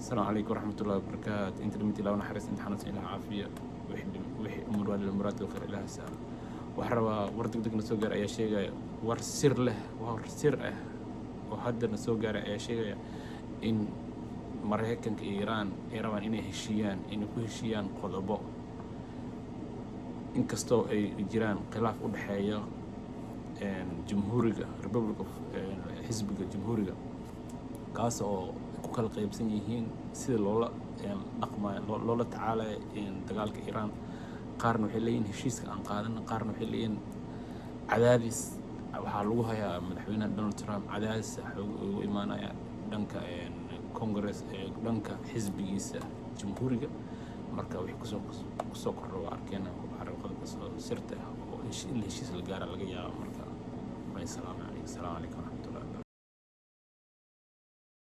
السلام عليكم ورحمة الله وبركاته. انت دمتي لو نحرس انت حنس إلى عافية وحي أمور والمراد الخير إلها سهل وحروا ورد بدك نسوق أي شيء ورسر له ورسر وهذا نسوق أي شيء إن مريكا إيران إنه هشيان إنه هشيان قلبه إن كستو أي جيران خلاف أضحية جمهورية ريبوبليك حزب الجمهورية كاسو kala qaybsan yihiin sida loola dhaqmayo loola tacaalayo dagaalka Iran qaarna waxay leeyihiin heshiiska aan qaadan qaarna waxay leeyihiin cadaadis waxa lagu hayaa madaxweynaha Donald Trump cadaadis ugu imaanaya dhanka Congress dhanka xisbigiisa jamhuuriga marka wixii kusoo kordho arkeen xarqada soo sirta oo heshiis la gaar laga yaabo marka way salaam alaykum